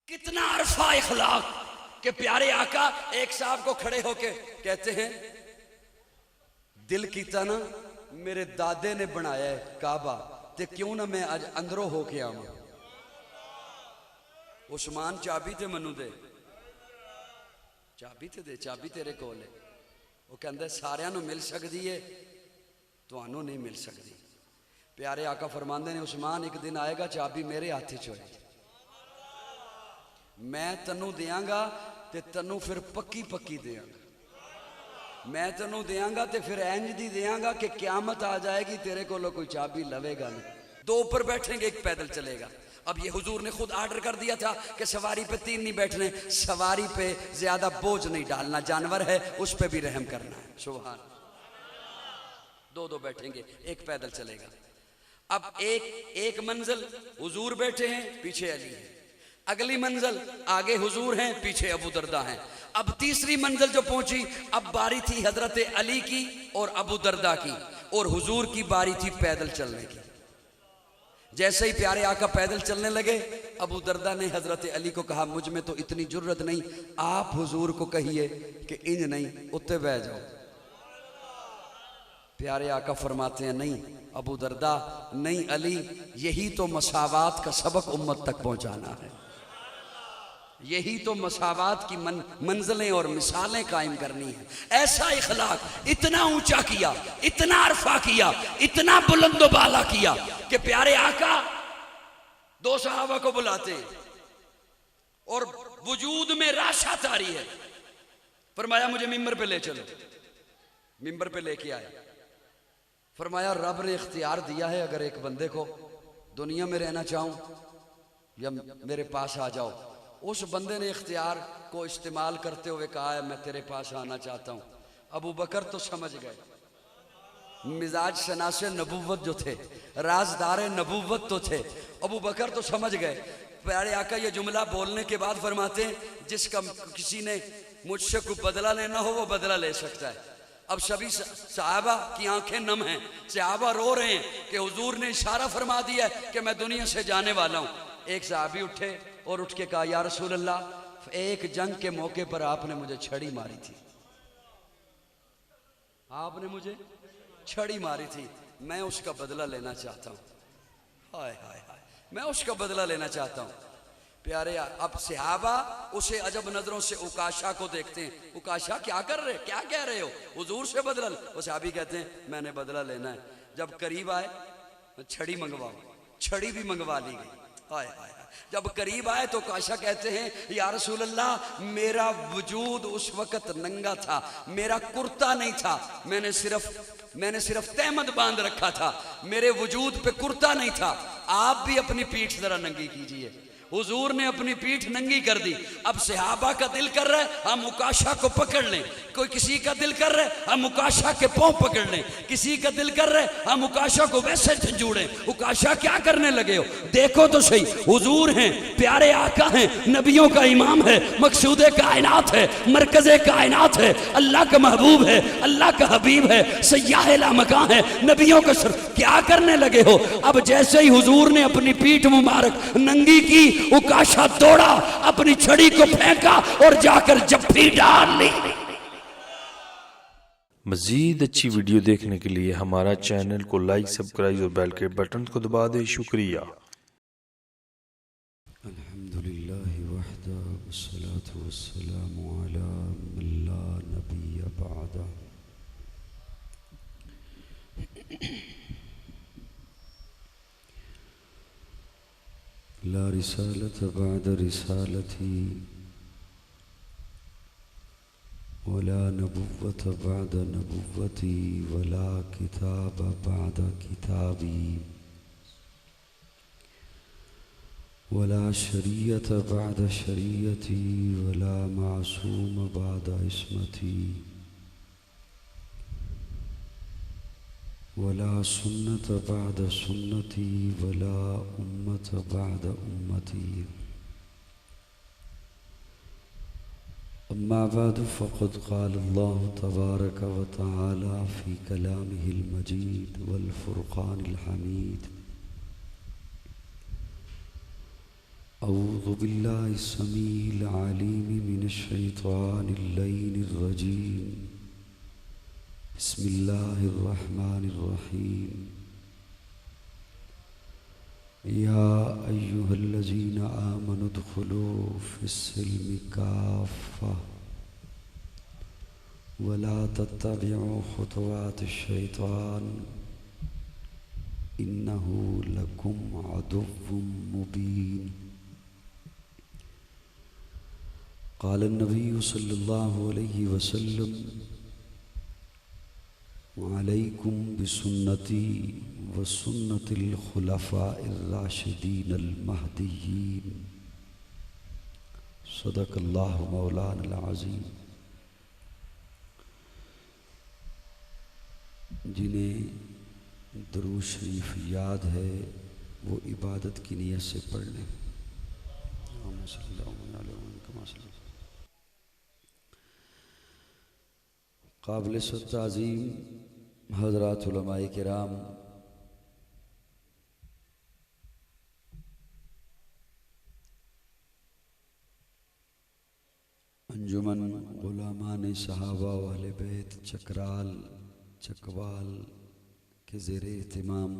कितना अरफा इखलाक के प्यारे आका एक साहब को खड़े होके कहते हैं, दिल कीता ना मेरे दादे ने बनाया है काबा, ते क्यों ना मैं आज अंदरों होके आवां। उस्मान चाबी ते मनु दे, चाबी ते दे, चाबी तेरे कोल है। वो कहता सारियां नूं मिल सकती है, तुहानूं नहीं मिल सकती। प्यारे आका फरमांदे ने, उस्मान एक दिन आएगा चाबी मेरे हाथ च होएगी, मैं तैनूं देंगा ते तैनूं फिर पक्की पक्की देंगा। मैं तैनूं देंगा ते फिर इंज दी देंगा कि क्यामत आ जाएगी तेरे को कोई चाबी लवेगा नहीं। दो ऊपर बैठेंगे, एक पैदल चलेगा। अब ये हुजूर ने खुद ऑर्डर कर दिया था कि सवारी पे तीन नहीं बैठने, सवारी पे ज्यादा बोझ नहीं डालना, जानवर है उस पे भी रहम करना है। सुभान। दो दो बैठेंगे, एक पैदल चलेगा। अब एक मंजिल हुजूर बैठे हैं, पीछे अली है। अगली मंजिल आगे हुजूर हैं, पीछे अबू दरदा हैं। अब तीसरी मंजिल जो पहुंची, अब बारी थी हजरत अली की और अबू दरदा की, और हुजूर की बारी थी पैदल चलने की। जैसे ही प्यारे आका पैदल चलने लगे, अबू दरदा ने हजरत अली को कहा, मुझ में तो इतनी जुर्रत नहीं, आप हुजूर को कहिए कि इंज नहीं उत्ते बह जाओ। प्यारे आका फरमाते हैं, नहीं अबू दरदा, नहीं अली, यही तो मसावात का सबक उम्मत तक पहुंचाना है, यही तो मसावात की मंजिलें और मिसालें कायम करनी है। ऐसा इखलाक इतना ऊंचा किया, इतना अरफा किया, इतना बुलंदो बाला किया कि प्यारे आका दो सहाबा को बुलाते हैं और वजूद में राशा तारी है। फरमाया मुझे मिंबर पे ले चलो। मिंबर पे लेके आए। फरमाया रब ने इख्तियार दिया है, अगर एक बंदे को दुनिया में रहना चाहूं या मेरे पास आ जाओ। उस बंदे ने इख्तियार को इस्तेमाल करते हुए कहा है, मैं तेरे पास आना चाहता हूं। अबू बकर तो समझ गए, मिजाज शनासे नबूवत जो थे, राजदार नबूवत तो थे, अबू बकर तो समझ गए। प्यारे आका ये जुमला बोलने के बाद फरमाते हैं, जिसका किसी ने मुझसे कोई बदला लेना हो वो बदला ले सकता है। अब सभी सहाबा की आंखें नम हैं, सहाबा रो रहे हैं कि हुजूर ने इशारा फरमा दिया है कि मैं दुनिया से जाने वाला हूं। एक सहाबी उठे और उठ के कहा, या रसूल अल्लाह, एक जंग के मौके पर आपने मुझे छड़ी मारी थी, आपने मुझे छड़ी मारी थी, मैं उसका बदला लेना चाहता हूं। हाय हाय हाय, मैं उसका बदला लेना चाहता हूं। प्यारे, अब सहाबा उसे अजब नजरों से उकाशा को देखते हैं। उकाशा क्या कर रहे, क्या कह रहे हो, हुजूर से बदला? वो सहाबी कहते हैं मैंने बदला लेना है। जब करीब आए, छड़ी मंगवाओ, छड़ी भी मंगवा ली गई। हाय हाय, जब करीब आए तो काशा कहते हैं, या रसूल अल्लाह, मेरा वजूद उस वक्त नंगा था, मेरा कुर्ता नहीं था, मैंने सिर्फ तहमद बांध रखा था, मेरे वजूद पे कुर्ता नहीं था। आप भी अपनी पीठ जरा नंगी कीजिए। हुजूर ने अपनी पीठ नंगी कर दी। अब सहाबा का दिल कर रहा है हम उकाशा को पकड़ लें, कोई किसी का दिल कर रहा है हम उकाशा के पांव पकड़ लें, किसी का दिल कर रहा है हम उकाशा को वैसे झंझोड़ें। उकाशा क्या करने लगे हो, देखो तो सही, हुजूर हैं, प्यारे आका हैं, नबियों का इमाम है, मकसूदे कायनात है, मरकज़े कायनात है, अल्लाह का महबूब है, अल्लाह का हबीब है, सय्याह ला मकान है, नबियों का सर, क्या करने लगे हो? अब जैसे ही हुजूर ने अपनी पीठ मुबारक नंगी की, उकाशा दौड़ा, अपनी छड़ी को फेंका और जाकर जप्फी डाल ली। मजीद अच्छी वीडियो देखने के लिए हमारा चैनल को लाइक, सब्सक्राइब और बेल के बटन को दबा दे। शुक्रिया। अल्हम्दुलिल्लाह वहदा वस्सलातु वस्सलामु अला मन ला नबिय्य बअदा। ला रिसालत बाद रिसालती वला नबुव्वत बाद नबुव्वती वला किताब बाद किताबी वला शरीयत बाद शरीयती वला मासूम बाद इस्मती वला सुन्नत बाद सुन्नती वला उम्मत बाद उम्मती। अम्मा बाद फ़क़द क़ाल अल्लाह तबारक व तआला फ़ी कलामिहिल मजीद वल फ़ुरक़ानिल हमीद। अऊज़ु बिल्लाहि समील अलीम मिनश्शैतानिर रजीम बिस्मिल्लाहिर रहमानिर रहीम या अय्युहल्लज़ीना आमनु उद्खुलू फिस्सिल्मि काफ़्फ़ा वला तत्तबिउ खुतवातिश शैतान इन्नहु लकुम अदुव्वुम मुबीन। क़ाल नबी सल्लल्लाहु अलैहि वसल्लम अलैकुम बिसुन्नती व सुन्नतिल खुलफ़ाइर राशिदीनिल महदिय्यीन। सदक़ल्लाहु मौलाना अज़ीम। जिन्हें दुरूद शरीफ याद है वो इबादत की नीयत से पढ़ लें। काबिल ताज़ीम हज़रात उलमाए किराम, अंजुमन गुलामान सहाबा वाले बैत चकराल चकवाल के ज़ेरे एहतिमाम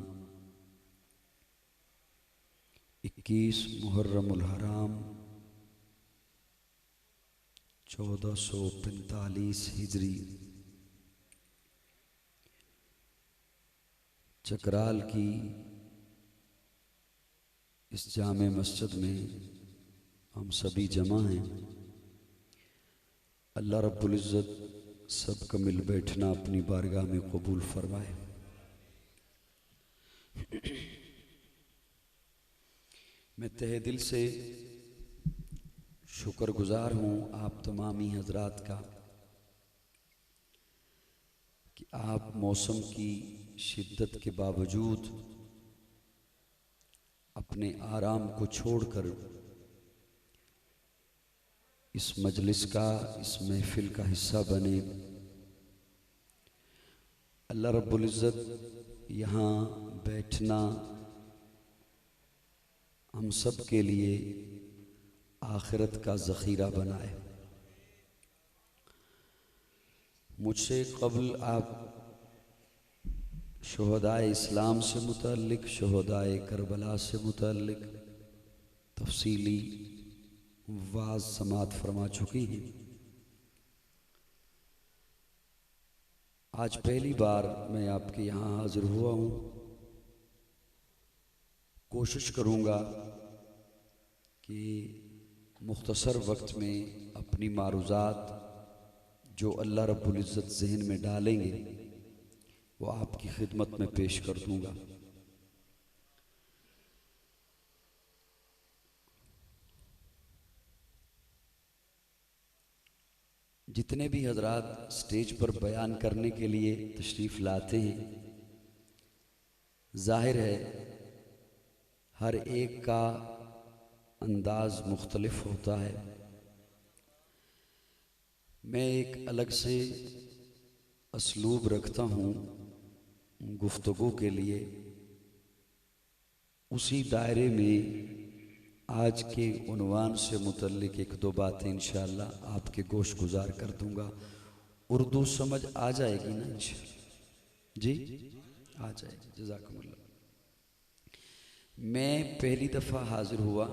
21 मुहर्रमुल हराम 1445 हिजरी चकराल की इस जामे मस्जिद में हम सभी जमा हैं। अल्लाह रब्बुल इज़्ज़त सबका मिल बैठना अपनी बारगाह में कबूल फरमाए। मैं तहे दिल से शुक्रगुजार हूँ आप तमामी हजरात का कि आप मौसम की शिद्दत के बावजूद अपने आराम को छोड़कर इस मजलिस का, इस महफिल का हिस्सा बने। अल्लाह रब्बुल इज़्ज़त यहाँ बैठना हम सब के लिए आखिरत का ज़ख़ीरा बनाए। मुझसे क़ब्ल आप शुहदाए इस्लाम से मुतल्लिक़, शुहदाए करबला से मुतल्लिक़ तफसीली वाज़ समात फरमा चुकी हैं। आज पहली बार मैं आपके यहाँ हाज़िर हुआ हूँ। कोशिश करूँगा कि मुख्तसर वक्त में अपनी मारूज़ात जो अल्लाह रब्बुल इज़्ज़त ज़हन में डालेंगे वो आपकी खिदमत में पेश कर दूँगा। जितने भी हजरात स्टेज पर बयान करने के लिए तशरीफ़ लाते हैं, ज़ाहिर है हर एक का अंदाज़ मुख्तलिफ होता है। मैं एक अलग से असलूब रखता हूँ गुफ्तगू के लिए। उसी दायरे में आज के उन्वान से मुतल्लिक एक दो बातें इंशाअल्लाह आपके गोश गुजार कर दूंगा। उर्दू समझ आ जाएगी ना इंशाअल्लाह? जी आ जाएगी। जज़ाकुमुल्लाह। मैं पहली दफ़ा हाजिर हुआ,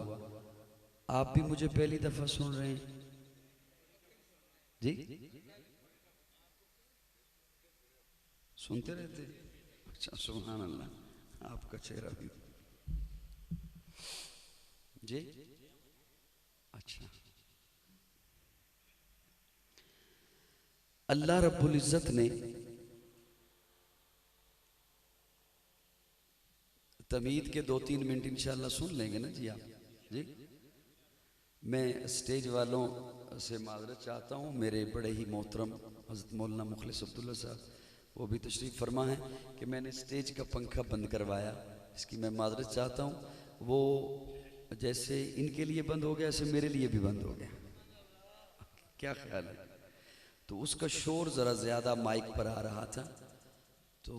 आप भी मुझे पहली दफ़ा सुन रहे हैं जी? सुनते रहते? अच्छा, सुभान अल्लाह। आपका चेहरा भी जी अच्छा। अल्लाह रब्बुल इज़्ज़त ने तमीद के 2-3 मिनट इंशाअल्लाह सुन लेंगे ना जी आप? जी मैं स्टेज वालों से माज़रत चाहता हूँ। मेरे बड़े ही मोहतरम हज़रत मौलाना मुखलिस अब्दुल्ला साहब वो भी तशरीफ़ फरमा है कि मैंने स्टेज का पंखा बंद करवाया, इसकी मैं माज़रत चाहता हूँ। वो जैसे इनके लिए बंद हो गया ऐसे मेरे लिए भी बंद हो गया। क्या ख्याल है? तो उसका शोर ज़रा ज़्यादा माइक पर आ रहा था, तो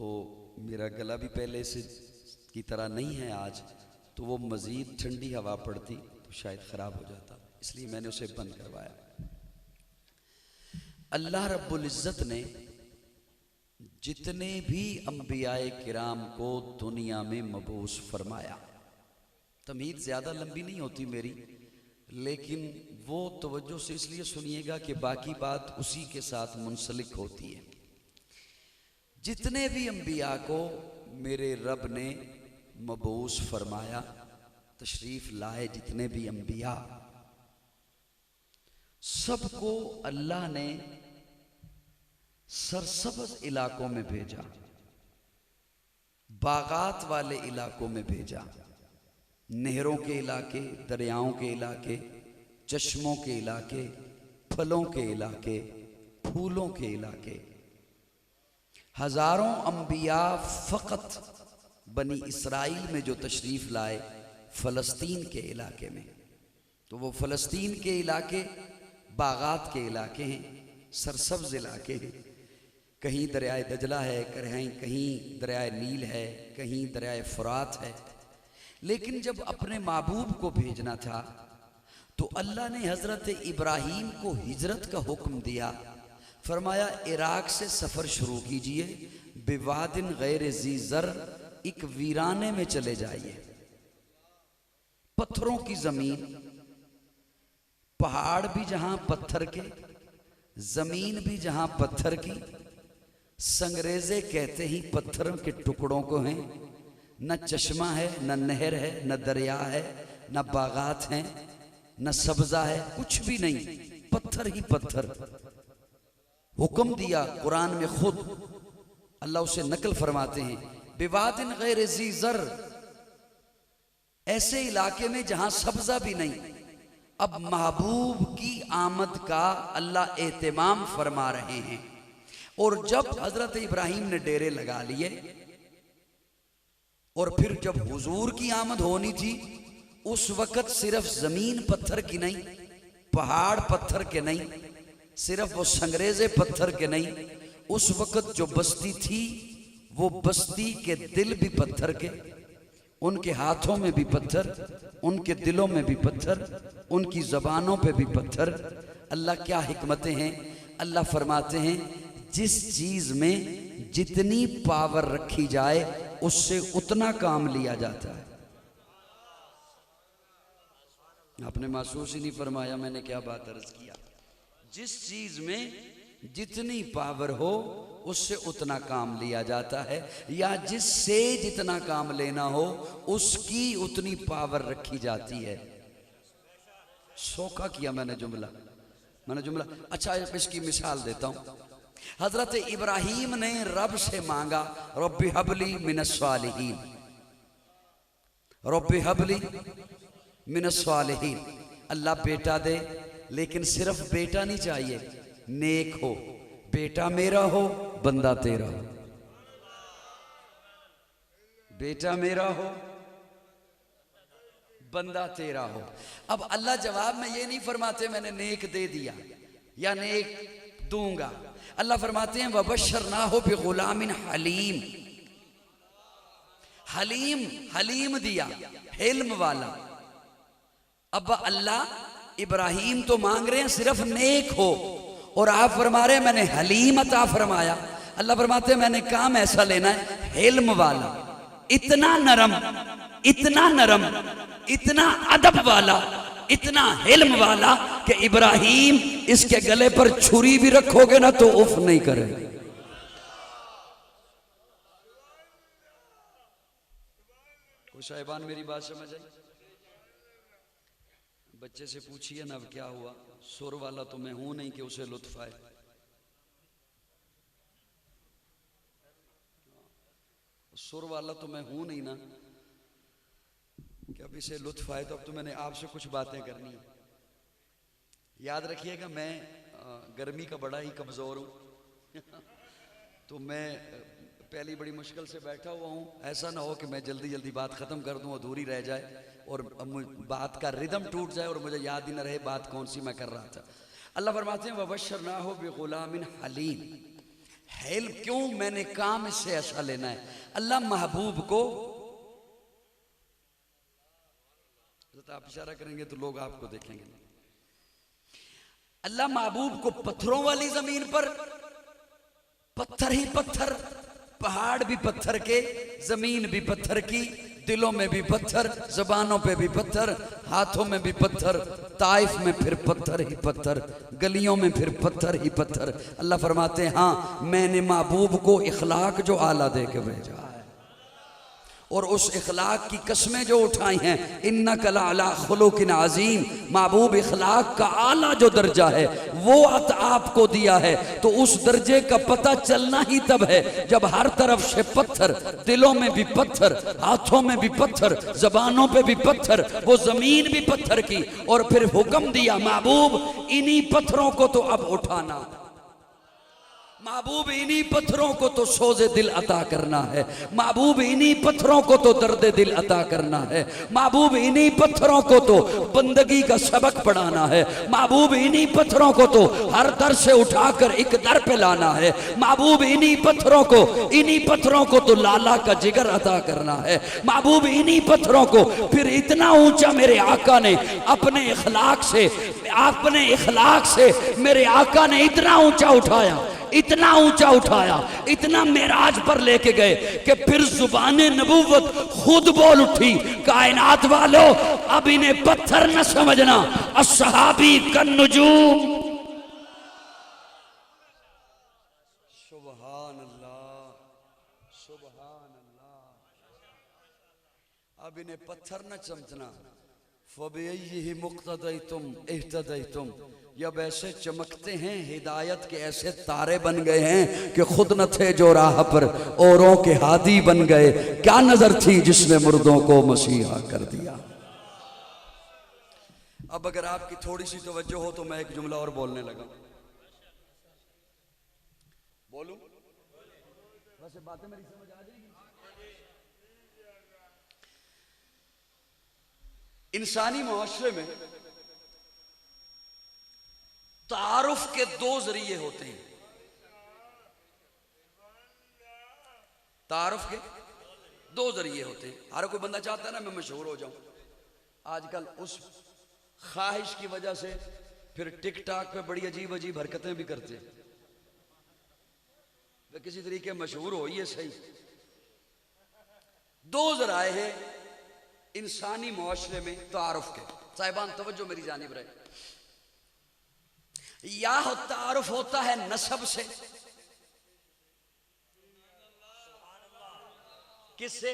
मेरा गला भी पहले से की तरह नहीं है आज, तो वो मज़ीद ठंडी हवा पड़ती तो शायद ख़राब हो जाता, इसलिए मैंने उसे बंद करवाया। अल्लाह रब्बुल इज़्ज़त ने जितने भी अंबियाए किराम को दुनिया में मबूस फरमाया, तमीद ज़्यादा लंबी नहीं होती मेरी, लेकिन वो तवज्जो से इसलिए सुनिएगा कि बाकी बात उसी के साथ मुंसलिक होती है। जितने भी अंबिया को मेरे रब ने मबूस फरमाया, तशरीफ लाए जितने भी अंबिया, सबको अल्लाह ने सरसब्ज इलाकों में भेजा, बागात वाले इलाकों में भेजा, नहरों के इलाके, दरियाओं के इलाके, चश्मों के इलाके, फलों के इलाके, फूलों के इलाके। हजारों अंबिया फ़कत बनी इसराइल में जो तशरीफ़ लाए फ़लस्तीन के इलाके में, तो वो फ़लस्तीन के इलाके बागात के इलाके हैं, सरसब्ज इलाके हैं। कहीं दरियाए दजला है, कहीं दरियाए नील है, कहीं दरियाए फ़ुरात है। लेकिन जब अपने महबूब को भेजना था तो अल्लाह ने हज़रत इब्राहीम को हिजरत का हुक्म दिया। फरमाया इराक से सफ़र शुरू कीजिए, बिवादिन गैर ज़ी ज़र, एक वीराने में चले जाइए, पत्थरों की ज़मीन, पहाड़ भी जहां पत्थर के, ज़मीन भी जहां पत्थर की, संगरेजे कहते ही पत्थरों के टुकड़ों को हैं। न चश्मा है, न नहर है, न दरिया है, न बागात हैं, न सब्जा है, कुछ भी नहीं, पत्थर ही पत्थर। हुक्म दिया कुरान में, खुद अल्लाह उसे नकल फरमाते हैं, बिवादिन गैर ज़ी ज़र, ऐसे इलाके में जहां सब्जा भी नहीं। अब महबूब की आमद का अल्लाह एहतमाम फरमा रहे हैं। और जब हजरत इब्राहीम ने डेरे लगा लिए और फिर जब हुजूर की आमद होनी थी, उस वक़्त सिर्फ ज़मीन पत्थर की नहीं, पहाड़ पत्थर के नहीं, सिर्फ वो संगरेजे पत्थर के नहीं, उस वक़्त जो बस्ती थी वो बस्ती के दिल भी पत्थर के, उनके हाथों में भी पत्थर, उनके दिलों में भी पत्थर, उनकी ज़बानों पे भी पत्थर। अल्लाह क्या हिकमतें हैं। अल्लाह फरमाते हैं जिस चीज़ में जितनी पावर रखी जाए उससे उतना काम लिया जाता है। आपने महसूस ही नहीं फरमाया मैंने क्या बात अर्ज किया। जिस चीज़ में जितनी पावर हो उससे उतना काम लिया जाता है, या जिससे जितना काम लेना हो उसकी उतनी पावर रखी जाती है। सोखा किया मैंने जुमला। अच्छा इसकी मिसाल देता हूं। हजरत इब्राहीम ने रब से मांगा, रब्बी हबली मिनस्सालिहीन, रब्बी हबली मिनस्सालिहीन, अल्लाह बेटा दे, लेकिन सिर्फ बेटा नहीं चाहिए, नेक हो, बेटा मेरा हो बंदा तेरा हो, बेटा मेरा हो बंदा तेरा हो। अब अल्लाह जवाब में ये नहीं फरमाते मैंने नेक दे दिया या नेक दूंगा। अल्लाह फरमाते हैं वबशरनाहु बिगुलामिन हलीम, हलीम हलीम दिया, हिल्म वाला। अब अल्लाह इब्राहीम तो मांग रहे हैं सिर्फ नेक हो, और आप फरमा रहे हैं मैंने हलीम अता फरमाया। अल्लाह फरमाते हैं मैंने काम ऐसा लेना है हिल्म वाला, इतना नरम, इतना नरम, इतना अदब वाला, इतना हिल्म वाला कि इब्राहीम इसके गले पर छुरी भी रखोगे ना तो उफ नहीं करे। कोई साहिबान मेरी बात समझ आई? बच्चे से पूछिए ना अब क्या हुआ, सुर वाला तो मैं हूं नहीं कि उसे लुत्फ आए। सुर वाला तो मैं हूं नहीं ना कि अब इसे लुत्फ आए। तो अब तो मैंने आपसे कुछ बातें करनी है। याद रखिएगा मैं गर्मी का बड़ा ही कमज़ोर हूँ तो मैं पहली बड़ी मुश्किल से बैठा हुआ हूँ। ऐसा ना हो कि मैं जल्दी जल्दी बात ख़त्म कर दूँ, अधूरी रह जाए और बात का रिदम टूट जाए और मुझे याद ही ना रहे बात कौन सी मैं कर रहा था। अल्लाह फरमाते हैं वबशरनाहु बिगुलामिन हलीम, हेल्प क्यों, मैंने काम इससे ऐसा लेना है। अल्लाह महबूब को अलबत्ता आप इशारा करेंगे तो लोग आपको देखेंगे। अल्लाह महबूब को पत्थरों वाली जमीन पर, पत्थर ही पत्थर, पहाड़ भी पत्थर के, जमीन भी पत्थर की, दिलों में भी पत्थर, जबानों पे भी पत्थर, हाथों में भी पत्थर, ताइफ में फिर पत्थर ही पत्थर, गलियों में फिर पत्थर ही पत्थर। अल्लाह फरमाते हैं हाँ मैंने महबूब को इखलाक जो आला दे के भेजा है, और उस इखलाक की कस्में जो उठाई हैं, इन्नका लअला खुलुकिन अज़ीम, महबूब इखलाक का आला जो दर्जा है वो अत आपको दिया है। तो उस दर्जे का पता चलना ही तब है जब हर तरफ से पत्थर, दिलों में भी पत्थर, हाथों में भी पत्थर, जबानों पे भी पत्थर, वो जमीन भी पत्थर की, और फिर हुक्म दिया महबूब इन्हीं पत्थरों को तो अब उठाना, महबूब इन्हीं पत्थरों को तो सोज़े दिल अता करना है, महबूब इन्हीं पत्थरों को तो दर्द दिल अता करना है, महबूब इन्हीं पत्थरों को तो बंदगी का सबक पढ़ाना है, महबूब इन्हीं पत्थरों को तो हर दर से उठाकर एक दर पे लाना है, महबूब इन्हीं पत्थरों को तो लाला का जिगर अता करना है, महबूब इन्हीं पत्थरों को फिर इतना ऊंचा मेरे आका ने अपने इखलाक से मेरे आका ने इतना ऊंचा उठाया, इतना ऊंचा उठाया, इतना मेराज पर लेके गए कि फिर जुबाने नबूवत खुद बोल उठी, कायनात वालों अब इन्हें पत्थर न समझना, अस्सहाबी कन्नुजूम। सुभान अल्लाह, सुभान अल्लाह। अब इन्हें पत्थर न समझना, फबिअय्यिहि मुक़्तदैतुम इह्तदैतुम, जब ऐसे चमकते हैं हिदायत के ऐसे तारे बन गए हैं कि खुद न थे जो राह पर औरों के हादी बन गए। क्या नजर थी जिसने मुर्दों को मसीहा कर दिया। अब अगर आपकी थोड़ी सी तवज्जो हो तो मैं एक जुमला और बोलने लगा, बोलूं? वैसे बातें मेरी समझ आ जाएगी। इंसानी मुआशरे में तारुफ के दो जरिए होते हैं, तारुफ के दो जरिए होते हैं। हर कोई बंदा चाहता है ना मैं मशहूर हो जाऊं। आजकल उस ख्वाहिश की वजह से फिर टिकटॉक पे बड़ी अजीब अजीब हरकतें भी करते हैं। वे किसी तरीके मशहूर हो ये सही। दो जराए हैं इंसानी मुआशरे में तारुफ के। साहिबान तवज्जो मेरी जानिब रहे। या तारुफ होता है नसब से, किससे?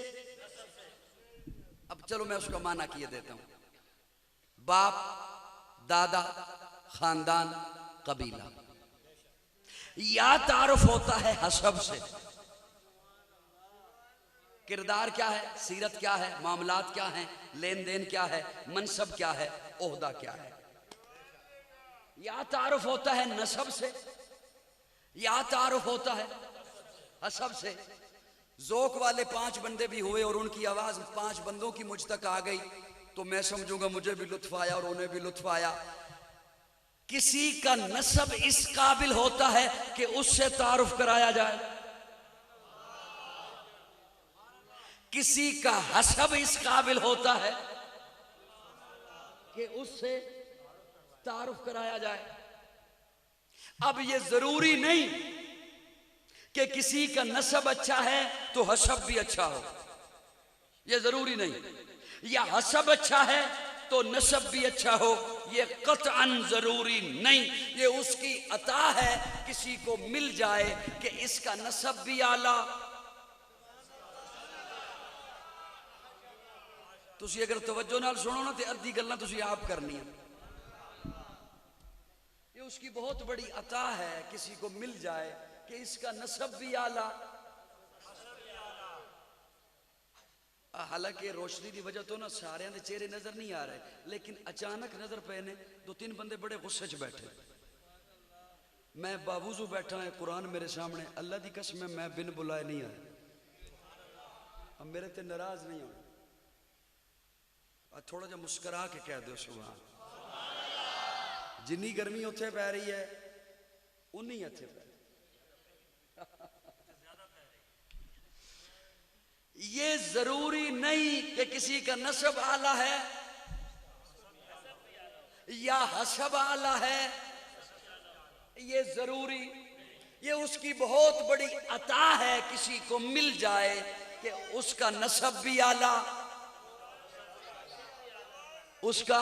अब चलो मैं उसका माना किए देता हूं, बाप, दादा, खानदान, कबीला। या तारुफ होता है हसब से, किरदार क्या है, सीरत क्या है, मामलात क्या है, लेन देन क्या है, मनसब क्या है, ओहदा क्या है। या तारुफ होता है नसब से, या तारुफ होता है हसब से। जोक वाले 5 बंदे भी हुए और उनकी आवाज 5 बंदों की मुझ तक आ गई तो मैं समझूंगा मुझे भी लुत्फ आया और उन्हें भी लुत्फ आया। किसी का नसब इस काबिल होता है कि उससे तारुफ कराया जाए, किसी का हसब इस काबिल होता है कि उससे तारुफ कराया जाए। अब ये जरूरी नहीं कि किसी का नसब अच्छा है तो हसब भी अच्छा हो, ये जरूरी नहीं। या हसब अच्छा है तो नसब भी अच्छा हो, ये कतअन जरूरी नहीं। ये उसकी अता है, किसी को मिल जाए कि इसका नसब भी आला। तुसी अगर तवज्जो नाल सुनो ना तो अद्धी गल्लां तुसी आप करनी है। ये उसकी बहुत बड़ी अता है, किसी को मिल जाए कि इसका नसब भी आला। हालांकि रोशनी की वजह तो ना सारे दे चेहरे नजर नहीं आ रहे, लेकिन अचानक नजर पे ने 2-3 बंदे बड़े गुस्से च बैठे। मैं बावजू बैठा है, कुरान मेरे सामने, अल्लाह की कसम मैं बिन बुलाए नहीं आया। अब मेरे ते नाराज नहीं हो, थोड़ा जा मुस्करा के कह दो सुभान। जिन्नी गर्मी उत्थे पै रही है उन्नी इत्थे पै। ये जरूरी नहीं कि किसी का नसब आला है या हसब आला है, ये जरूरी, ये उसकी बहुत बड़ी अता है किसी को मिल जाए कि उसका नसब भी आला, उसका।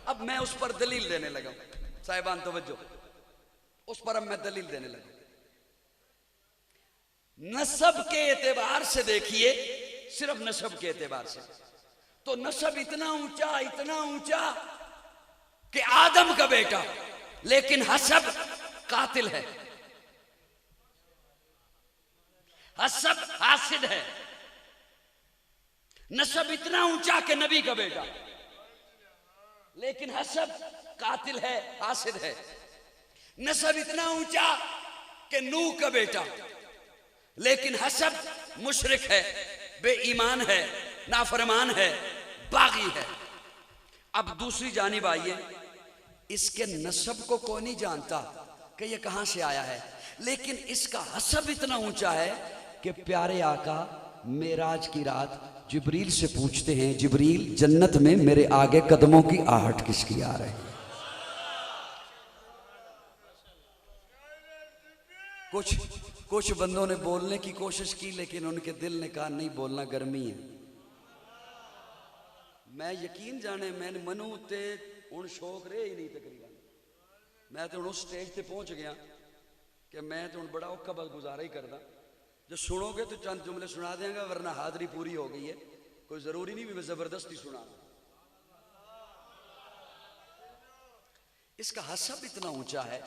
अब मैं उस पर दलील देने लगा, साहिबान तवज्जो, उस पर अब मैं दलील देने लगा। नसब के एतबार से देखिए, सिर्फ नसब के एतबार से, तो नसब इतना ऊंचा कि आदम का बेटा, लेकिन हसब कातिल है, हसब हासिद है। नसब इतना ऊंचा कि नबी का बेटा, लेकिन हसब कातिल है, हासिद है। नसब इतना ऊंचा कि नूह का बेटा, लेकिन हसब मुशरिक है, बेईमान है, नाफरमान है, बागी है। अब दूसरी जानिब आइए, इसके नसब को कोई नहीं जानता कि ये कहां से आया है, लेकिन इसका हसब इतना ऊंचा है कि प्यारे आका मेराज की रात जिब्रील से पूछते हैं, जिब्रील जन्नत में मेरे आगे कदमों की आहट किसकी आ रही है? कुछ बंदों ने बोलने की कोशिश की, लेकिन उनके दिल ने कहा नहीं बोलना, गर्मी है। मैं यकीन जाने मैंने मनु ते हुण शौक रहे ही नहीं तकरीबन। मैं तो उस स्टेज पे पहुंच गया कि मैं तो बड़ा औखा बस गुजारा ही करदा। जो सुनोगे तो चंद जुमले सुना देंगे, वरना हाजिरी पूरी हो गई है, कोई जरूरी नहीं भी मैं जबरदस्ती सुना। इसका हसब इतना ऊंचा है,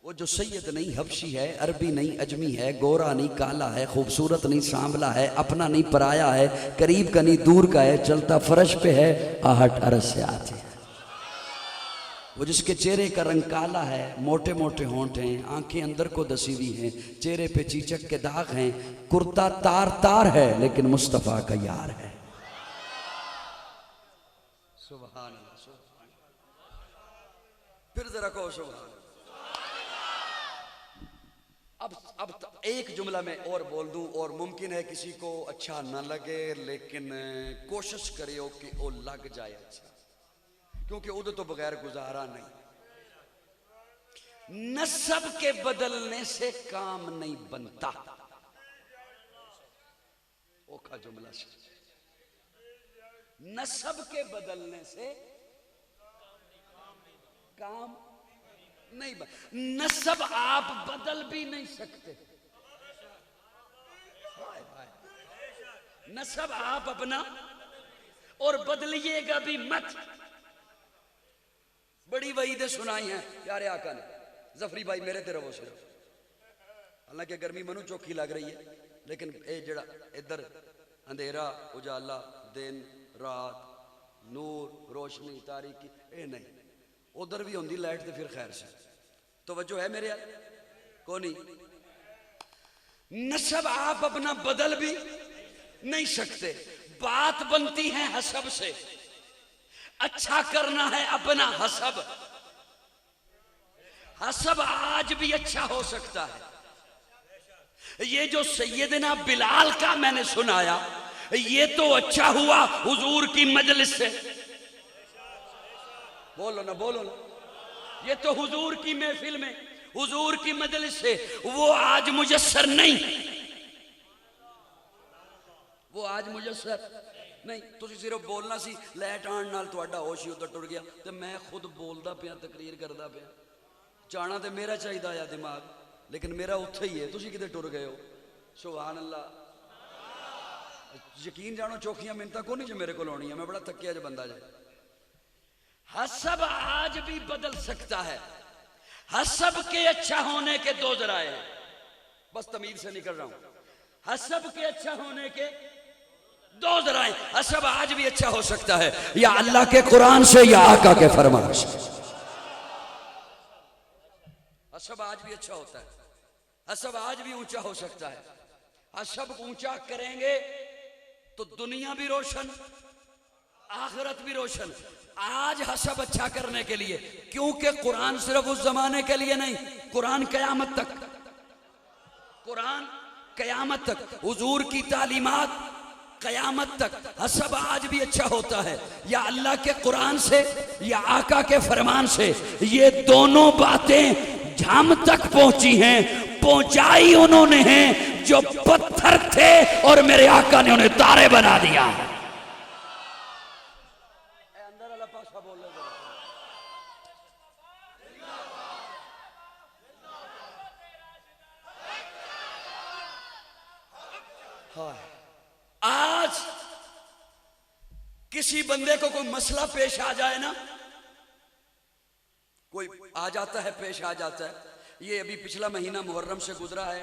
वो जो सैयद नहीं हबशी है, अरबी नहीं अजमी है, गोरा नहीं काला है, खूबसूरत नहीं सांवला है, अपना नहीं पराया है, करीब का नहीं दूर का है, चलता फर्श पे है, आहट अरस से आती है। वो जिसके चेहरे का रंग काला है, मोटे मोटे होंठ हैं, आंखें अंदर को दसी हुई हैं, चेहरे पे चीचक के दाग हैं, कुर्ता तार तार है, लेकिन मुस्तफा का यार है। सुभान अल्लाह, सुभान अल्लाह। फिर जरा कहो सुभान अल्लाह। अब एक जुमला में और बोल दूं, और मुमकिन है किसी को अच्छा ना लगे, लेकिन कोशिश करियो कि वो लग जाए अच्छा, क्योंकि उधर तो बगैर गुजारा नहीं। नसब के बदलने से काम नहीं बनता, ओखा जुमला से। नसब के बदलने से काम नहीं बन, नसब आप बदल भी नहीं सकते। नसब आप अपना और बदलिएगा भी मत। बड़ी वईदें सुनाई हैं प्यारे आका ने। जफरी भाई मेरे तेरे वो सिर्फ, हालांकि गर्मी मनु चौखी लग रही है, लेकिन ये जड़ा इधर अंधेरा उजाला, दिन रात, नूर रोशनी तारीकी, ये नहीं, उधर भी होंगी लाइट तो फिर खैर से। तो वजह है मेरे को नहीं। नसब आप अपना बदल भी नहीं सकते, बात बनती है हसब से। अच्छा करना है अपना हसब, हसब आज भी अच्छा हो सकता है। ये जो सैयदना बिलाल का मैंने सुनाया, ये तो अच्छा हुआ हुजूर की मजलिस से। बोलो ना, बोलो ना। ये तो हुजूर की महफिल में, हुजूर की मजलिस से, वो आज मुयस्सर नहीं, वो आज मुयस्सर नहीं। तुसी सिर्फ बोलना सी, लाइट आने नाल तुहाडा होश ही उधर टुर गया, तो मैं खुद बोलदा पिया, तकरीर करदा पिया। जाना तो मेरा चाहिए आ दिमाग, लेकिन मेरा उत्थे ही है, तुसी किते टुर गए हो। सुभान अल्लाह। यकीन जानो चौखियां मिन्नतां को नहीं जो मेरे को होनी है, मैं बड़ा थकिया जो बंदा जाए। हसब आज भी बदल सकता है। हसब के अच्छा होने के दो जराए हैं, बस तमीज से निकल रहा हूं। हसब के अच्छा होने के दो जराए, हसब आज भी अच्छा हो सकता है, या अल्लाह के कुरान से या आका के फरमान से। हसब आज भी अच्छा होता है, हसब आज भी ऊंचा हो सकता है। हसब ऊंचा करेंगे तो दुनिया भी रोशन, आखिरत भी रोशन। आज हसब अच्छा करने के लिए, क्योंकि कुरान सिर्फ उस जमाने के लिए नहीं, कुरान कयामत तक, कुरान कयामत तक हुजूर की तालीमात कयामत तक हसब आज भी अच्छा होता है या अल्लाह के कुरान से या आका के फरमान से। ये दोनों बातें हम तक पहुंची हैं, पहुंचाई उन्होंने हैं जो पत्थर थे और मेरे आका ने उन्हें तारे बना दिया। आज किसी बंदे को कोई मसला पेश आ जाए ना, कोई आ जाता है, पेश आ जाता है। ये अभी पिछला महीना मुहर्रम से गुजरा है,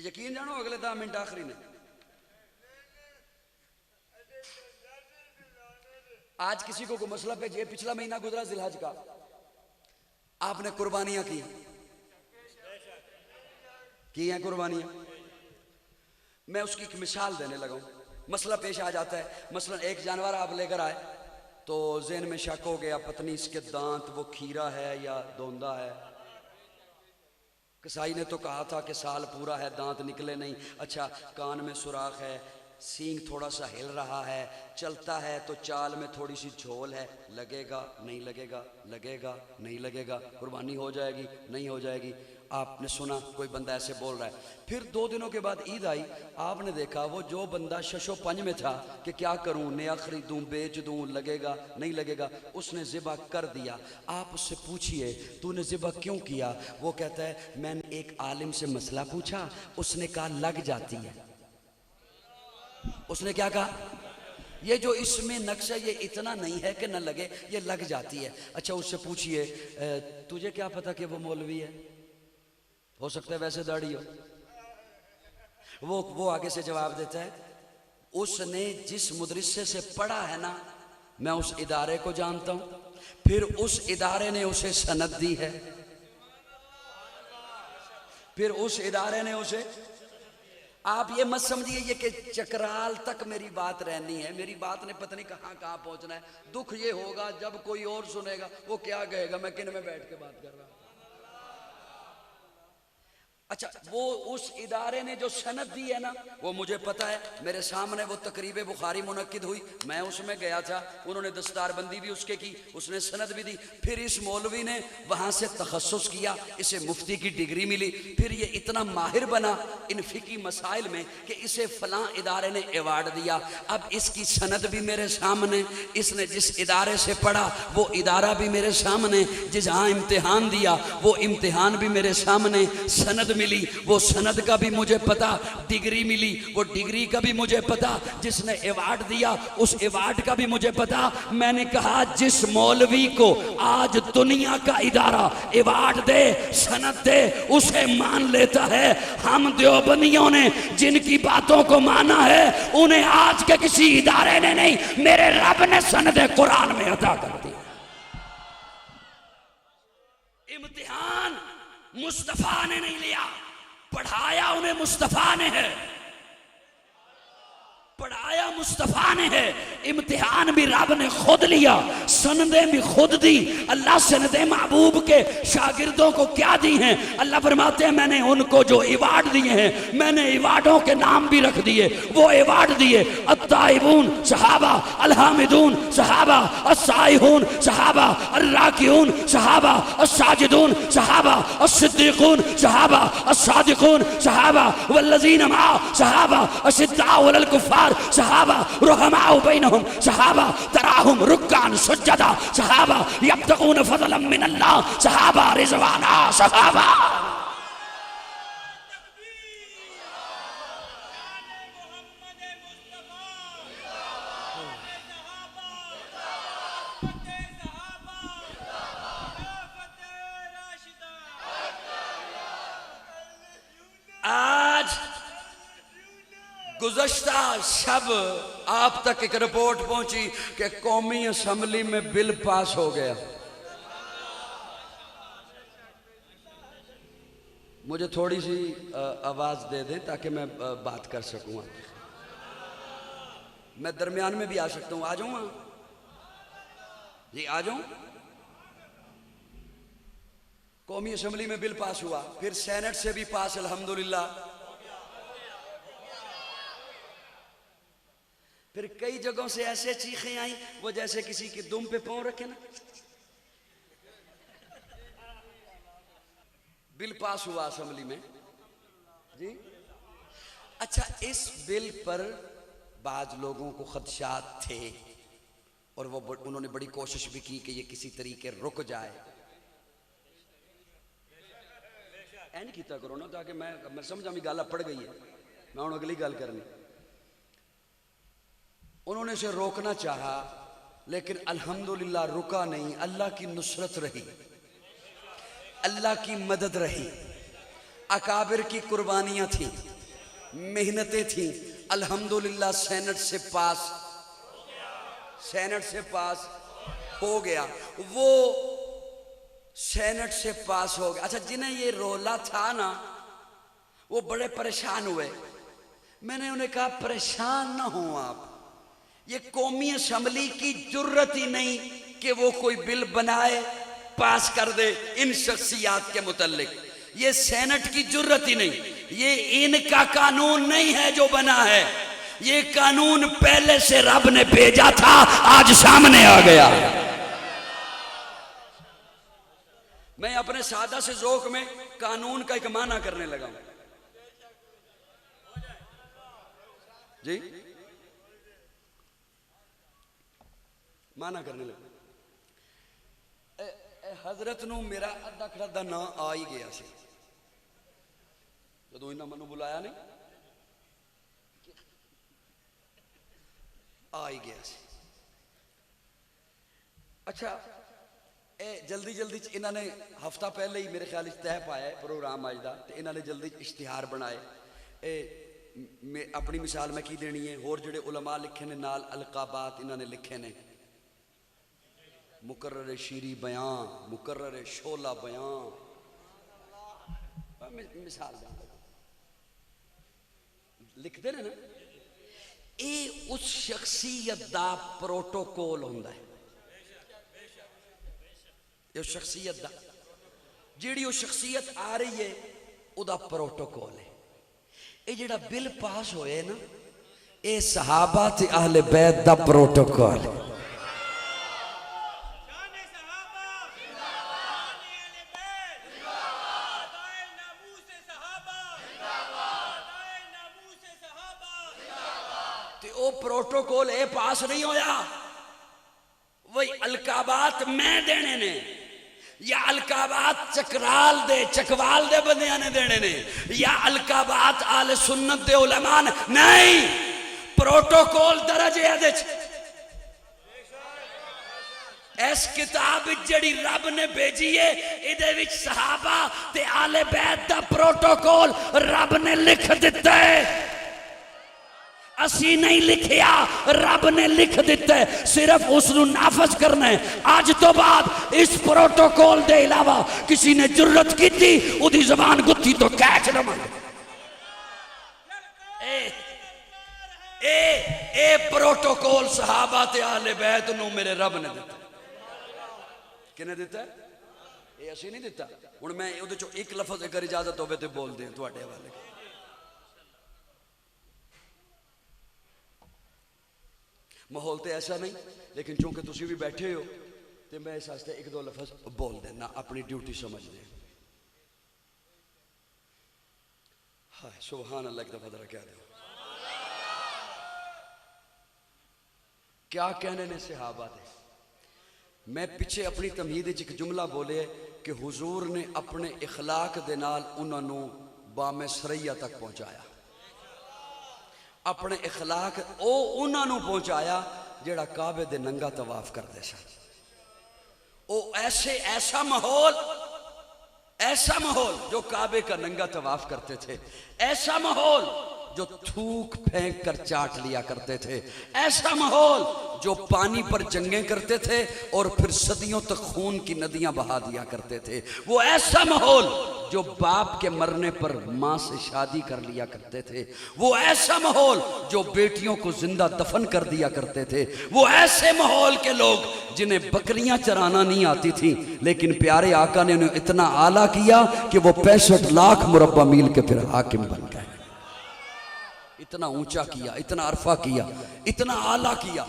यकीन जानो अगले 10 मिनट आखिरी ने। आज किसी को कोई मसला पेश, ये पिछला महीना गुजरा जिलहज का, आपने कुर्बानियां की हैं कुर्बानियां। मैं उसकी एक मिसाल देने लगा हूं। मसला पेश आ जाता है, मसलन एक जानवर आप लेकर आए तो ज़हन में शक हो गया, पत्नी इसके दांत वो खीरा है या दोंदा है। कसाई ने तो कहा था कि साल पूरा है, दांत निकले नहीं। अच्छा, कान में सुराख है, सींग थोड़ा सा हिल रहा है, चलता है तो चाल में थोड़ी सी झोल है, लगेगा नहीं लगेगा, लगेगा नहीं लगेगा, कुर्बानी हो जाएगी नहीं हो जाएगी। आपने सुना कोई बंदा ऐसे बोल रहा है। फिर 2 दिनों के बाद ईद आई, आपने देखा वो जो बंदा शशो पंज में था कि क्या करूं, नया खरीदूं, बेच दूं, लगेगा नहीं लगेगा, उसने ज़िबा कर दिया। आप उससे पूछिए तूने ज़िबा क्यों किया? वो कहता है मैंने एक आलिम से मसला पूछा, उसने कहा लग जाती है। उसने क्या कहा? ये जो इसमें नक्शा ये इतना नहीं है कि न लगे, ये लग जाती है। अच्छा, उससे पूछिए तुझे क्या पता कि वो मौलवी है, हो सकता है वैसे दाढ़ी हो। वो आगे से जवाब देता है उसने जिस मुदरिसे से पढ़ा है ना, मैं उस इदारे को जानता हूं, फिर उस इदारे ने उसे सनद दी है, फिर उस इदारे ने उसे। आप ये मत समझिए ये कि चकराल तक मेरी बात रहनी है, मेरी बात ने पता नहीं कहां कहां पहुंचना है। दुख ये होगा जब कोई और सुनेगा, वो क्या कहेगा मैं किन में बैठ के बात कर रहा हूं। अच्छा, वो उस इदारे ने जो सनद दी है ना, वो मुझे पता है। मेरे सामने वो तकरीब बुखारी मुनक्किद हुई, मैं उसमें गया था, उन्होंने दस्तारबंदी भी उसके की, उसने सनद भी दी। फिर इस मौलवी ने वहाँ से तखस्सुस किया, इसे मुफ्ती की डिग्री मिली। फिर ये इतना माहिर बना इन फिकी मसाइल में कि इसे फलां इदारे ने अवार्ड दिया। अब इसकी सनद भी मेरे सामने, इसने जिस इदारे से पढ़ा वो इदारा भी मेरे सामने, जहाँ इम्तिहान दिया वो इम्तिहान भी मेरे सामने, सनद मिली वो सनद का भी मुझे पता, डिग्री मिली वो डिग्री का भी मुझे पता, जिसने अवार्ड दिया उस अवार्ड का भी मुझे पता। मैंने कहा जिस मौलवी को आज दुनिया का इदारा अवार्ड दे, सनद दे, उसे मान लेता है। हम देवबंदियों ने जिनकी बातों को माना है उन्हें आज के किसी इदारे ने नहीं, मेरे रब ने सनद कुरान में अता कर दी। इम्तिहान मुस्तफा ने नहीं लिया, पढ़ाया उन्हें मुस्तफा ने है, पढ़ाया मुस्तफा ने है। इम्तिहान भी रब ने खुद लिया, सनदें भी खुद दी। अल्लाह सनदें महबूब के शागिर्दों को क्या दी हैं? अल्लाह फरमाते हैं मैंने उनको जो अवार्ड दिए हैं, मैंने अवार्डों के नाम भी रख दिए। वो अवार्ड दिए अत्ताइबून सहाबा, अलहामिदून सहाबा, अस्साइहून सहाबा, अर्राकिऊन सहाबा, अस्साजिदून सहाबा, अस्सिद्दीकून सहाबा, अस्सादिकून सहाबा, वल्लज़ीना मा सहाबा, अशिद्दाउ अलल कुफ़ार सहाबा, रुहमाउ बैनहुम सहाबा, तराहुम रुक्कान सुज्जदा सहाबा, यब्तगून फज़लन मिनल्लाह सहाबा, रिज़वाना सहाबा। आज गुज़श्ता शब आप तक एक रिपोर्ट पहुंची कि कौमी असम्बली में बिल पास हो गया। मुझे थोड़ी सी आवाज दे दें ताकि मैं बात कर सकूं। मैं दरमियान में भी आ सकता हूं, आ जाऊं जी, आ जाऊं। कौमी असेंबली में बिल पास हुआ, फिर सेनेट से भी पास अल्हम्दुलिल्लाह। फिर कई जगहों से ऐसे चीखें आई वो जैसे किसी की दुम पे पांव रखे ना। बिल पास हुआ असेंबली में जी। अच्छा, इस बिल पर बाज लोगों को खदशात थे और वो उन्होंने बड़ी कोशिश भी की कि ये किसी तरीके रुक जाए। ऐ नहीं किया करो ना, ताकि मैं समझा भी गल पड़ गई है, मैं हूं अगली गल करनी। उन्होंने इसे रोकना चाहा लेकिन अल्हम्दुलिल्लाह रुका नहीं। अल्लाह की नुसरत रही, अल्लाह की मदद रही, अकाबिर की कुर्बानियां थी, मेहनतें थी। अल्हम्दुलिल्लाह सेनेट से पास हो गया। वो सेनेट से पास हो गया। अच्छा, जिन्हें ये रोला था ना वो बड़े परेशान हुए। मैंने उन्हें कहा परेशान ना हो आप, ये कौमी असेंबली की जुर्रत ही नहीं कि वो कोई बिल बनाए पास कर दे इन शख्सियात के मुतल्लिक। ये सेनेट की जुर्रत ही नहीं, ये इनका कानून नहीं है जो बना है, ये कानून पहले से रब ने भेजा था, आज सामने आ गया। मैं अपने सादा से ज़ौक़ में कानून का एक माना करने लगा हूं जी, माना करने लगा। हजरत नू मेरा अद्धा खड़ा ना आ ही गया सी जो इन्होंने मैनू बुलाया नहीं, आ ही गया सी। अच्छा, जल्दी जल्दी इन्होंने हफ्ता पहले ही मेरे ख्याल तय पाया प्रोग्राम अज का, तो इन्होंने जल्दी इश्तिहार बनाए। अपनी मिसाल मैं की देनी है, होर जिहड़े उलमा लिखे ने नाल अलकाबात इन्होंने लिखे ने, मुकर्रर शीरी बयां, मुकर्रर शोला बयां, मिसाल लिखते ने ना। ये उस शख्सियत का प्रोटोकॉल होंदा है, ये शख्सियत का जिहड़ी वो शख्सियत आ रही है उदा प्रोटोकॉल है। ये जिहड़ा बिल पास होए ना, ये सहाबा ते अहले बैत दा प्रोटोकॉल है। प्रोटोकॉल ए पास नहीं होया, वही अलकाबात मैं देने ने या अलकाबात चकवाल दे बंदियां ने देने ने या अलकाबात आले सुन्नत दे उलमा ने नहीं। प्रोटोकॉल दर्ज है इस किताब जड़ी रब ने भेजी है, इहदे विच सहाबा ते आले बैत दा प्रोटोकॉल रब ने लिख दिता है। असी नहीं लिखिया, रब ने लिख दिता है, सिर्फ उसनू नाफज करना है। आज तो बाद इस प्रोटोकॉल के अलावा किसी ने जुर्रत की थी उदी जबान गुत्थी तो कैच न मार। ए प्रोटोकॉल सहाबा ते आले बैत नू मेरे रब ने दिता। किने दिता? ये असी नहीं दिता। हुण मैं उहदे चों एक लफज अगर इजाजत होवे ते बोल दें तुहाडे हवाले। माहौल तो ऐसा नहीं, लेकिन चूंकि तुसी भी बैठे हो तो मैं इस वास्ते एक दो लफज बोल देना, अपनी ड्यूटी समझ दे। हाय सुभान अल्लाह, एक दफा जरा कह दो क्या कहने ने सहाबा दे। मैं पिछे अपनी तमहीद एक जुमला बोले कि हुजूर ने अपने इखलाक दे नाल उन्होंने बामे सरैया तक पहुंचाया। अपने इखलाक ओ उन्होंने पहुंचाया जेड़ा काबे दे नंगा तवाफ करते सन। ओ ऐसा माहौल जो काबे का नंगा तवाफ करते थे, ऐसा माहौल जो थूक फेंक कर चाट लिया करते थे। ऐसा माहौल जो पानी पर जंगें करते थे और फिर सदियों तक खून की नदियां बहा दिया करते थे। वो ऐसा माहौल जो बाप के मरने पर माँ से शादी कर लिया करते थे। वो ऐसा माहौल जो बेटियों को जिंदा दफन कर दिया करते थे। वो ऐसे माहौल के लोग जिन्हें बकरियां चराना नहीं आती थी, लेकिन प्यारे आका ने उन्हें इतना आला किया कि वो 65 लाख मुरब्बा मील के फिर हाकिम बन गए। इतना ऊंचा किया, इतना अरफा किया, इतना आला किया।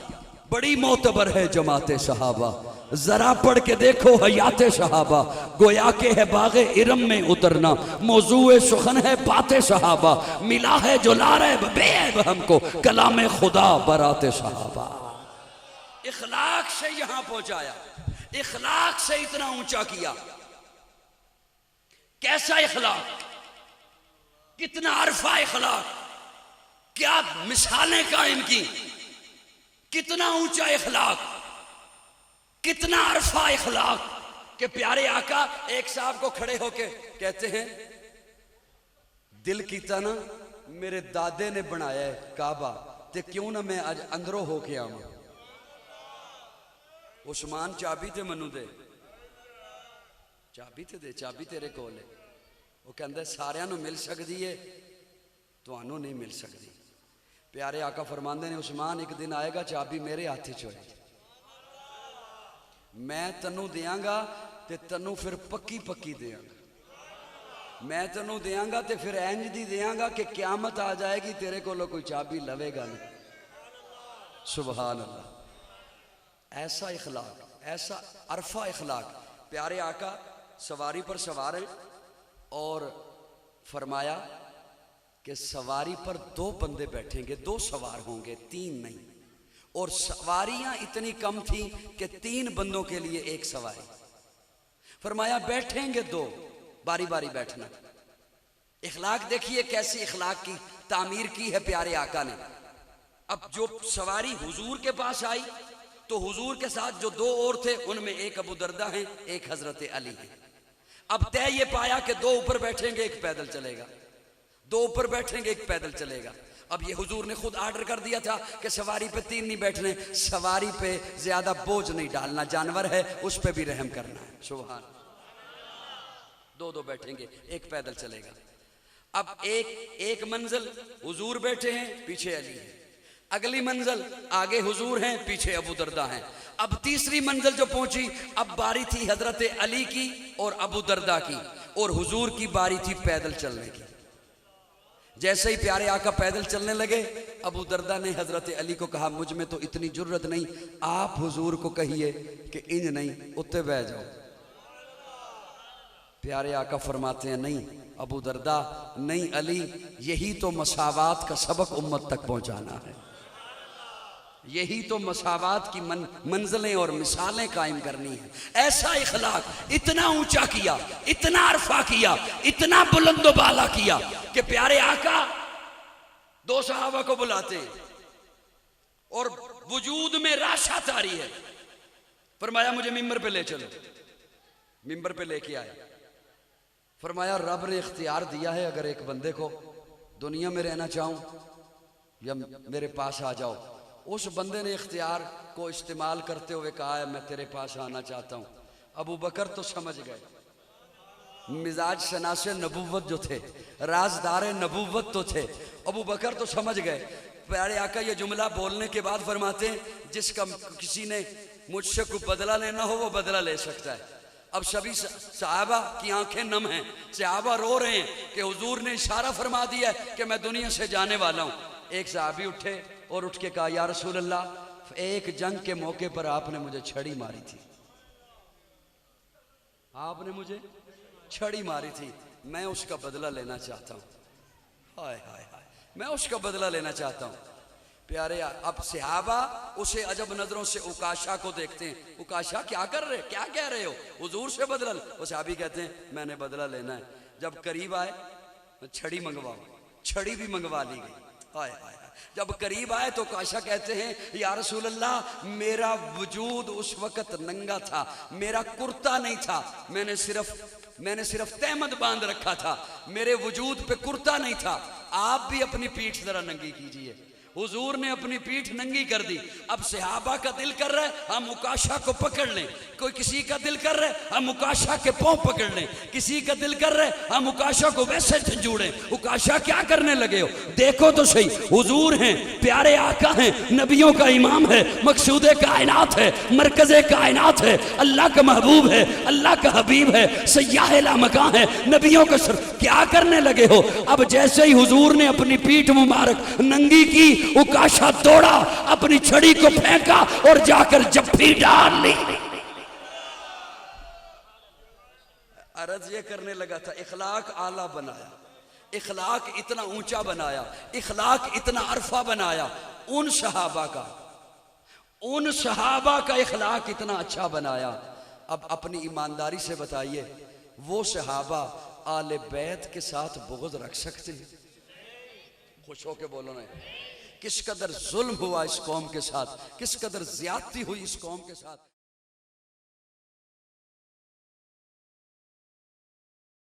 बड़ी मोतबर है जमाते सहाबा, जरा पढ़ के देखो हयाते सहाबा। गोया के है बागे इरम में उतरना, मौजूए सुखन है बाते सहाबा। मिला है जो लारैब बेऐब हमको, कलाम खुदा बराते सहाबा। इखलाक से यहां पहुंचाया, इखलाक से इतना ऊंचा किया। कैसा इखलाक, कितना अरफा इखलाक, क्या मिसालें कायम की, कितना ऊंचा इखलाक, कितना अरफा इखलाक के प्यारे आका एक साहब को खड़े होके कहते हैं, दिल कीता ना मेरे दादे ने बनाया है काबा, ते क्यों ना मैं आज अंदरों होके आवां। उस्मान चाबी ते मनु दे, चाबी ते दे, चाबी तेरे कोल है। वो कहंदा सारियां नूं मिल सकदी है, तुहानू नहीं मिल सकती। प्यारे आका फरमांदे ने, उस्मान एक दिन आएगा चाबी मेरे हाथ च होएगी, मैं तैनू देंगा ते तैनू फिर पक्की पक्की देंगा। मैं तैनू देंगा ते फिर इंज दी देंगा कि क्यामत आ जाएगी तेरे कोलों कोई चाबी लवेगा नहीं। सुभान अल्लाह। ऐसा इखलाक, ऐसा अरफा इखलाक। प्यारे आका सवारी पर सवार हैं और फरमाया कि सवारी पर 2 बंदे बैठेंगे, 2 सवार होंगे, 3 नहीं। और सवारियां इतनी कम थी कि 3 बंदों के लिए एक सवारी। फरमाया बैठेंगे 2, बारी बारी बैठना। इखलाक देखिए कैसी इखलाक की तामीर की है प्यारे आका ने। अब जो सवारी हुजूर के पास आई तो हुजूर के साथ जो 2 और थे उनमें एक अबू दरदा हैं, एक हजरत अली है। अब तय ये पाया कि 2 ऊपर बैठेंगे, एक पैदल चलेगा, 2 ऊपर बैठेंगे, एक पैदल चलेगा। अब ये हुजूर ने खुद आर्डर कर दिया था कि सवारी पे 3 नहीं बैठने, सवारी पे ज्यादा बोझ नहीं डालना, जानवर है उस पे भी रहम करना है। सुभान। 2 बैठेंगे, एक पैदल चलेगा। अब एक मंजिल हुजूर बैठे हैं, पीछे अली है। अगली मंजिल आगे हुजूर हैं, पीछे अबू दरदा हैं। अब तीसरी मंजिल जो पहुंची, अब बारी थी हजरत अली की और अबू दरदा की, और हुजूर की बारी थी पैदल चलने की। जैसे ही प्यारे आका पैदल चलने लगे, अबू दरदा ने हजरत अली को कहा, मुझ में तो इतनी जुर्रत नहीं, आप हुजूर को कहिए कि इंज नहीं उत्ते बह जाओ। प्यारे आका फरमाते हैं, नहीं अबू दरदा, नहीं अली, यही तो मसावात का सबक उम्मत तक पहुंचाना है, यही तो मसावात की मंजिलें और मिसालें कायम करनी है। ऐसा इखलाक इतना ऊंचा किया, इतना अरफा किया, इतना बुलंदो बाला किया कि प्यारे आका 2 सहाबा को बुलाते और वजूद में राशा तारी है। फरमाया मुझे मिंबर पे ले चलो। मिंबर पे लेके आए। फरमाया रब ने इख्तियार दिया है, अगर एक बंदे को दुनिया में रहना चाहूं या मेरे पास आ जाओ। उस बंदे ने इख्तियार को इस्तेमाल करते हुए कहा है, मैं तेरे पास आना चाहता हूं। अबू बकर तो समझ गए, मिजाज शनासे नबूवत जो थे, राजदार नबूवत तो थे। अबू बकर तो समझ गए। प्यारे आका ये जुमला बोलने के बाद फरमाते हैं, जिसका किसी ने मुझसे कोई बदला लेना हो वो बदला ले सकता है। अब सभी सहाबा की आंखें नम हैं, सहाबा रो रहे हैं कि हुजूर ने इशारा फरमा दिया है कि मैं दुनिया से जाने वाला हूं। एक सहाबी उठे और उठ के कहा, या रसूल अल्लाह, एक जंग के मौके पर आपने मुझे छड़ी मारी थी, आपने मुझे छड़ी मारी थी, मैं उसका बदला लेना चाहता हूं। हाय हाय हाय, मैं उसका बदला लेना चाहता हूं। प्यारे, अब सहाबा उसे अजब नजरों से उकाशा को देखते हैं। उकाशा क्या कर रहे, क्या कह रहे हो, हुजूर से बदला? वो सहाबी कहते हैं मैंने बदला लेना है। जब करीब आए, छड़ी मंगवाओ, छड़ी भी मंगवा ली गई। हाय हाय। जब करीब आए तो काशा कहते हैं, या रसूल अल्लाह, मेरा वजूद उस वक्त नंगा था, मेरा कुर्ता नहीं था, मैंने सिर्फ मैंने सिर्फ तहमद बांध रखा था, मेरे वजूद पे कुर्ता नहीं था। आप भी अपनी पीठ जरा नंगी कीजिए। हुजूर ने अपनी पीठ नंगी कर दी। अब सहाबा का दिल कर रहा है हम मुकाशा को पकड़ लें, कोई किसी का दिल कर रहा है हम मुकाशा के पांव पकड़ लें, किसी का दिल कर रहा है हम मुकाशा को वैसे झंझोड़ें। मुकाशा क्या करने लगे हो? देखो तो सही, हुजूर हैं, प्यारे आका हैं, नबियों का इमाम है, मकसूदे कायनात है, मरकज़े कायनात है, अल्लाह का महबूब है, अल्लाह का हबीब है, सय्याह लामकान है, नबियों का सर। क्या करने लगे हो? अब जैसे ही हुजूर ने अपनी पीठ मुबारक नंगी की, उकाशा दौड़ा, अपनी छड़ी को फेंका और जाकर जफ्फी डाल ली। अर्ज ये करने लगा था, इखलाक आला बनाया, इखलाक इतना ऊंचा बनाया, इखलाक इतना अरफा बनाया। उन सहाबा का इखलाक इतना अच्छा बनाया। अब अपनी ईमानदारी से बताइए, वो सहाबा आले बैत के साथ बुग़्ज़ रख सकते हैं? खुश होके बोलो ना। किस कदर जुल्म हुआ इस कौम के साथ, किस कदर ज्यादती हुई इस कौम के साथ।